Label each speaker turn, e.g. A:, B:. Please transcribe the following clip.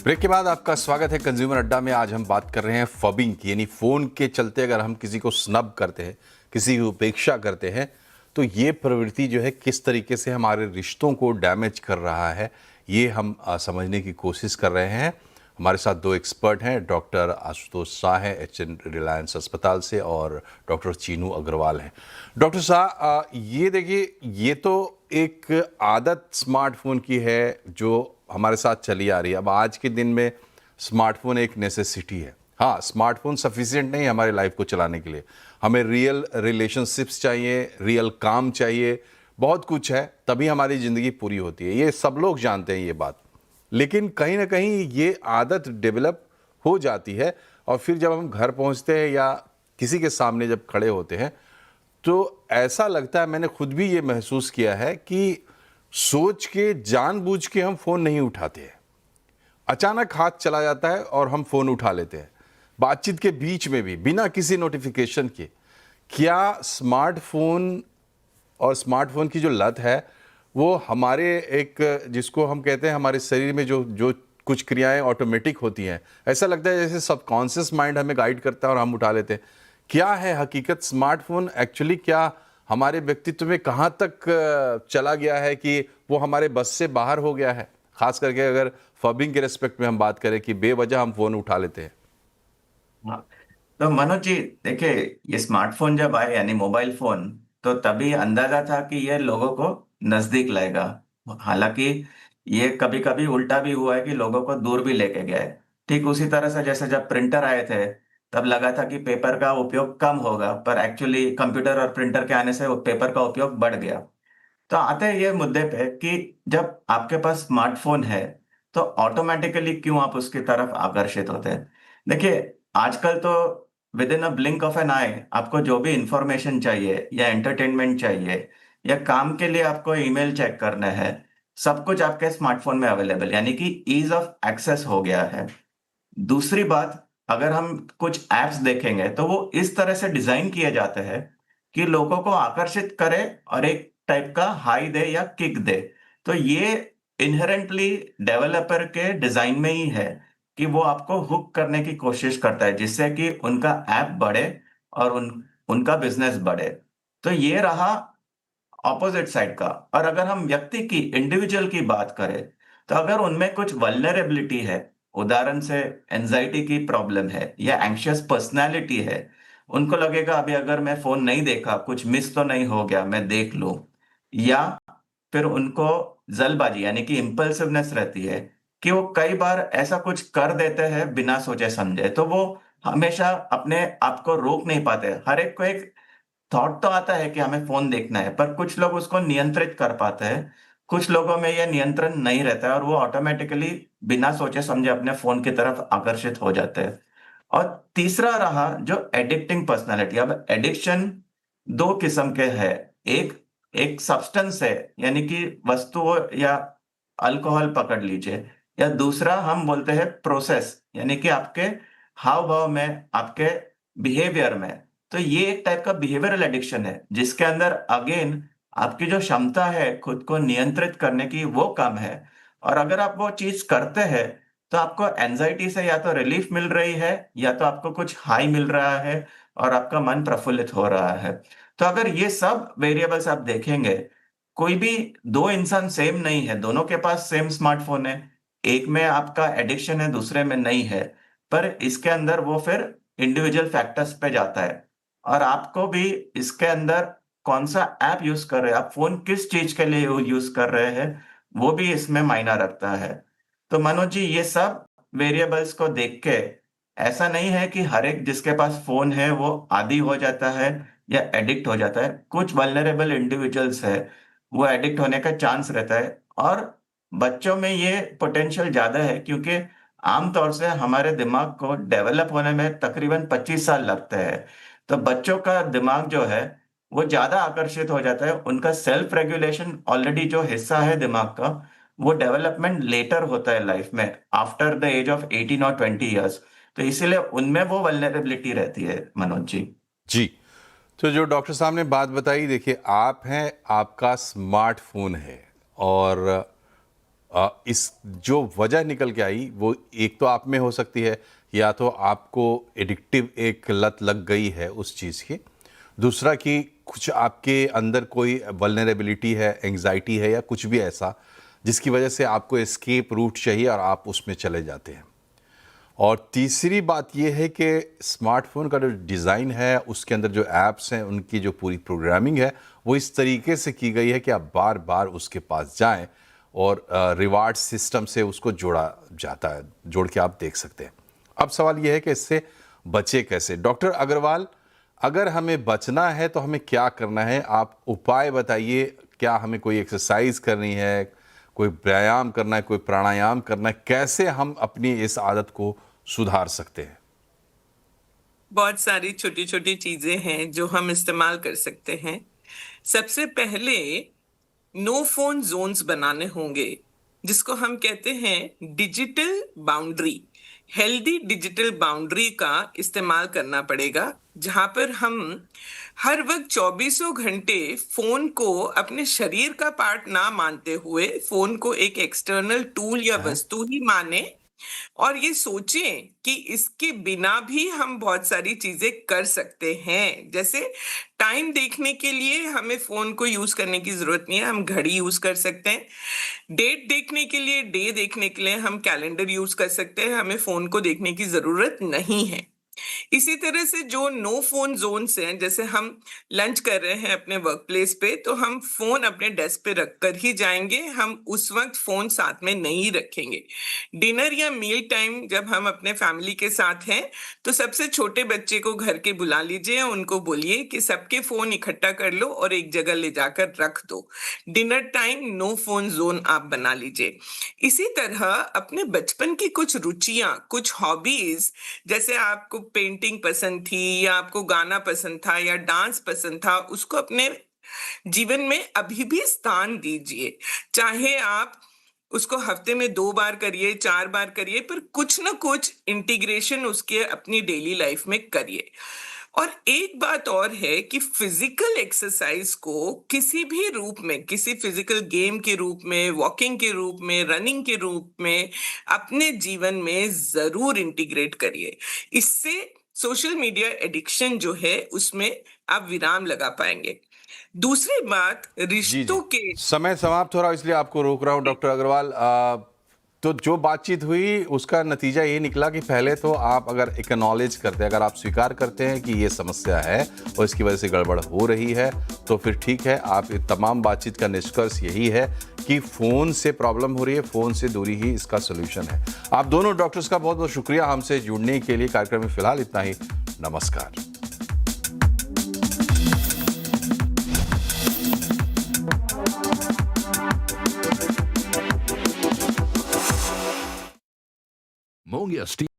A: Break के बाद आपका स्वागत है कंज्यूमर अड्डा में। आज हम बात कर रहे हैं फबिंग की, यानी फ़ोन के चलते अगर हम किसी को स्नब करते हैं, किसी की उपेक्षा करते हैं, तो ये प्रवृत्ति जो है किस तरीके से हमारे रिश्तों को डैमेज कर रहा है, ये हम समझने की कोशिश कर रहे हैं। हमारे साथ दो एक्सपर्ट हैं, डॉक्टर आशुतोष शाह हैं एचएन रिलायंस अस्पताल से, और डॉक्टर चीनू अग्रवाल हैं। डॉक्टर शाह, ये देखिए, ये तो एक आदत स्मार्टफोन की है जो हमारे साथ चली आ रही है। अब आज के दिन में स्मार्टफोन एक नेसेसिटी है। हाँ, स्मार्टफोन सफिशिएंट नहीं है हमारे लाइफ को चलाने के लिए। हमें रियल रिलेशनशिप्स चाहिए, रियल काम चाहिए, बहुत कुछ है, तभी हमारी ज़िंदगी पूरी होती है। ये सब लोग जानते हैं ये बात। लेकिन कहीं ना कहीं ये आदत डेवलप हो जाती है, और फिर जब हम घर पहुंचते हैं या किसी के सामने जब खड़े होते हैं, तो ऐसा लगता है, मैंने खुद भी ये महसूस किया है कि सोच के जानबूझ के हम फ़ोन नहीं उठाते हैं। अचानक हाथ चला जाता है और हम फ़ोन उठा लेते हैं, बातचीत के बीच में भी, बिना किसी नोटिफिकेशन के। क्या स्मार्टफोन और स्मार्टफोन की जो लत है, वो हमारे एक, जिसको हम कहते हैं, हमारे शरीर में जो जो कुछ क्रियाएं ऑटोमेटिक होती हैं, ऐसा लगता है जैसे सबकॉन्शियस माइंड हमें गाइड करता है और हम उठा लेते हैं। क्या है हकीकत? स्मार्टफोन एक्चुअली क्या हमारे व्यक्तित्व में कहाँ तक चला गया है कि वो हमारे बस से बाहर हो गया है? खास करके अगर फबिंग के रेस्पेक्ट में हम बात करें कि बेवजह हम फोन उठा लेते हैं।
B: हाँ। तो मनोज जी, देखिए, ये स्मार्टफोन जब आए यानी मोबाइल फोन, तो तभी अंदाजा था कि ये लोगों को नजदीक लाएगा। हालांकि ये कभी कभी उल्टा भी हुआ है कि लोगों को दूर भी लेके गया है। ठीक उसी तरह से जैसे जब प्रिंटर आए थे, तब लगा था कि पेपर का उपयोग कम होगा, पर एक्चुअली कंप्यूटर और प्रिंटर के आने से वो पेपर का उपयोग बढ़ गया। तो आते हैं ये मुद्दे पे कि जब आपके पास स्मार्टफोन है, तो ऑटोमेटिकली क्यों आप उसकी तरफ आकर्षित होते हैं। देखिए, आजकल तो within a blink of an eye आपको जो भी इंफॉर्मेशन चाहिए या एंटरटेनमेंट चाहिए या काम के लिए आपको ईमेल चेक करना है, सब कुछ आपके स्मार्टफोन में अवेलेबल, यानी कि ईज ऑफ एक्सेस हो गया है। दूसरी बात, अगर हम कुछ एप्स देखेंगे तो वो इस तरह से डिजाइन किए जाते हैं कि लोगों को आकर्षित करे और एक टाइप का हाई दे या किक दे। तो ये इनहेरेंटली डेवलपर के डिजाइन में ही है कि वो आपको हुक करने की कोशिश करता है, जिससे कि उनका ऐप बढ़े और उनका बिजनेस बढ़े। तो ये रहा ऑपोजिट साइड का। और अगर हम व्यक्ति की, इंडिविजुअल की बात करें, तो अगर उनमें कुछ वल्नरेबिलिटी है, उदाहरण से एंजाइटी की प्रॉब्लम है या एंग्शियस पर्सनालिटी है, उनको लगेगा अभी अगर मैं फोन नहीं देखा, कुछ मिस तो नहीं हो गया, मैं देख लूं। या फिर उनको जल्दबाजी यानी कि इम्पल्सिवनेस रहती है कि वो कई बार ऐसा कुछ कर देते हैं बिना सोचे समझे। तो वो हमेशा अपने आप को रोक नहीं पाते। हर एक को एक थॉट तो आता है कि हमें फोन देखना है, पर कुछ लोग उसको नियंत्रित कर पाते हैं। कुछ लोगों में यह नियंत्रण नहीं रहता है और वो ऑटोमेटिकली बिना सोचे समझे अपने फोन की तरफ आकर्षित हो जाते हैं। और तीसरा रहा जो एडिक्टिंग पर्सनालिटी। अब एडिक्शन दो किस्म के हैं। एक एक सब्सटेंस है, यानी कि वस्तु या अल्कोहल पकड़ लीजिए, या दूसरा हम बोलते हैं प्रोसेस, यानी कि आपके हाव भाव में, आपके बिहेवियर में। तो ये एक टाइप का बिहेवियरल एडिक्शन है, जिसके अंदर अगेन आपकी जो क्षमता है खुद को नियंत्रित करने की, वो कम है। और अगर आप वो चीज करते हैं, तो आपको एंजाइटी से या तो रिलीफ मिल रही है या तो आपको कुछ हाई मिल रहा है और आपका मन प्रफुल्लित हो रहा है। तो अगर ये सब वेरिएबल्स आप देखेंगे, कोई भी दो इंसान सेम नहीं है, दोनों के पास सेम स्मार्टफोन है। एक में आपका एडिक्शन है, दूसरे में नहीं है। पर इसके अंदर वो फिर इंडिविजुअल फैक्टर्स पे जाता है। और आपको भी इसके अंदर कौन सा ऐप यूज कर रहे हैं, आप फोन किस चीज के लिए यूज कर रहे हैं, वो भी इसमें मायना रखता है। तो मनोज जी, ये सब वेरिएबल्स को देख के ऐसा नहीं है कि हर एक जिसके पास फोन है वो आदी हो जाता है या एडिक्ट हो जाता है। कुछ वल्नरेबल इंडिविजुअल्स है, वो एडिक्ट होने का चांस रहता है। और बच्चों में ये पोटेंशियल ज्यादा है, क्योंकि आमतौर से हमारे दिमाग को डेवलप होने में तकरीबन 25 साल लगते हैं। तो बच्चों का दिमाग जो है वो ज्यादा आकर्षित हो जाता है। उनका सेल्फ रेगुलेशन ऑलरेडी जो हिस्सा है दिमाग का, वो डेवलपमेंट लेटर होता है लाइफ में, आफ्टर द एज ऑफ 18 और 20 इयर्स। तो इसीलिए उनमें वो वल्नरेबिलिटी रहती है मनोज जी।
A: जी, तो जो डॉक्टर साहब ने बात बताई, देखिए, आप हैं, आपका स्मार्टफोन है, और इस जो वजह निकल के आई वो एक तो आप में हो सकती है, या तो आपको एडिक्टिव एक लत लग गई है उस चीज़ की, दूसरा कि कुछ आपके अंदर कोई वल्नरेबिलिटी है, एंग्जाइटी है, या कुछ भी ऐसा जिसकी वजह से आपको एस्केप रूट चाहिए और आप उसमें चले जाते हैं। और तीसरी बात यह है कि स्मार्टफोन का जो डिज़ाइन है, उसके अंदर जो ऐप्स हैं, उनकी जो पूरी प्रोग्रामिंग है वो इस तरीके से की गई है कि आप बार बार उसके पास जाएं और रिवार्ड सिस्टम से उसको जोड़ा जाता है, जोड़ के आप देख सकते हैं। अब सवाल यह है कि इससे बचे कैसे। डॉक्टर अग्रवाल, अगर हमें बचना है तो हमें क्या करना है, आप उपाय बताइए। क्या हमें कोई एक्सरसाइज करनी है, कोई व्यायाम करना है, कोई प्राणायाम करना है, कैसे हम अपनी इस आदत को सुधार सकते हैं?
C: बहुत सारी छोटी-छोटी चीज़ें हैं जो हम इस्तेमाल कर सकते हैं। सबसे पहले नो फ़ोन ज़ोन्स बनाने होंगे, जिसको हम कहते हैं digital boundary. Healthy digital boundary का इस्तेमाल करना पड़ेगा, जहाँ पर हम हर वक़्त चौबीसों घंटे फ़ोन को अपने शरीर का पार्ट ना मानते हुए, फ़ोन को एक एक्सटर्नल टूल या
A: हाँ,
C: वस्तु ही मानें और ये सोचें कि इसके बिना भी हम बहुत सारी चीजें कर सकते हैं। जैसे टाइम देखने के लिए हमें फोन को यूज करने की जरूरत नहीं है, हम घड़ी यूज कर सकते हैं। डेट देखने के लिए, डे देखने के लिए हम कैलेंडर यूज कर सकते हैं, हमें फोन को देखने की जरूरत नहीं है। इसी तरह से जो नो फोन जोन्स हैं, जैसे हम लंच कर रहे हैं अपने वर्क प्लेस पे, तो हम फोन अपने डेस्क पे रख कर ही जाएंगे, हम उस वक्त फोन साथ में नहीं रखेंगे। डिनर या मील टाइम जब हम अपने फैमिली के साथ हैं, तो सबसे छोटे बच्चे को घर के बुला लीजिए, उनको बोलिए कि सबके फोन इकट्ठा कर लो और एक जगह ले जाकर रख दो। Dinner time no phone zone आप बना लीजिए। इसी तरह अपने बचपन की कुछ रुचियां, कुछ हॉबीज, जैसे आपको पेंटिंग पसंद थी या आपको गाना पसंद था या डांस पसंद था, उसको अपने जीवन में अभी भी स्थान दीजिए। चाहे आप उसको हफ्ते में 2 बार करिए, 4 बार करिए, पर कुछ ना कुछ इंटीग्रेशन उसके अपनी डेली लाइफ में करिए। और एक बात और है कि फिजिकल एक्सरसाइज को किसी भी रूप में, किसी फिजिकल गेम के रूप में, वॉकिंग के रूप में, रनिंग के रूप में अपने जीवन में ज़रूर इंटीग्रेट करिए। इससे सोशल मीडिया एडिक्शन जो है, उसमें आप विराम लगा पाएँगे। दूसरी बात
A: जी,
C: रिश्तों
A: जी।
C: के
A: समय समाप्त हो रहा है, इसलिए आपको रोक रहा हूँ डॉक्टर अग्रवाल। तो जो बातचीत हुई उसका नतीजा ये निकला कि पहले तो आप अगर एक्नॉलेज करते हैं, अगर आप स्वीकार करते हैं कि ये समस्या है और इसकी वजह से गड़बड़ हो रही है, तो फिर ठीक है। आप तमाम बातचीत का निष्कर्ष यही है कि फ़ोन से प्रॉब्लम हो रही है, फ़ोन से दूरी ही इसका सॉल्यूशन है। आप दोनों डॉक्टर्स का बहुत बहुत शुक्रिया हमसे जुड़ने के लिए। कार्यक्रम में फिलहाल इतना ही। नमस्कार।
D: Monia Steel.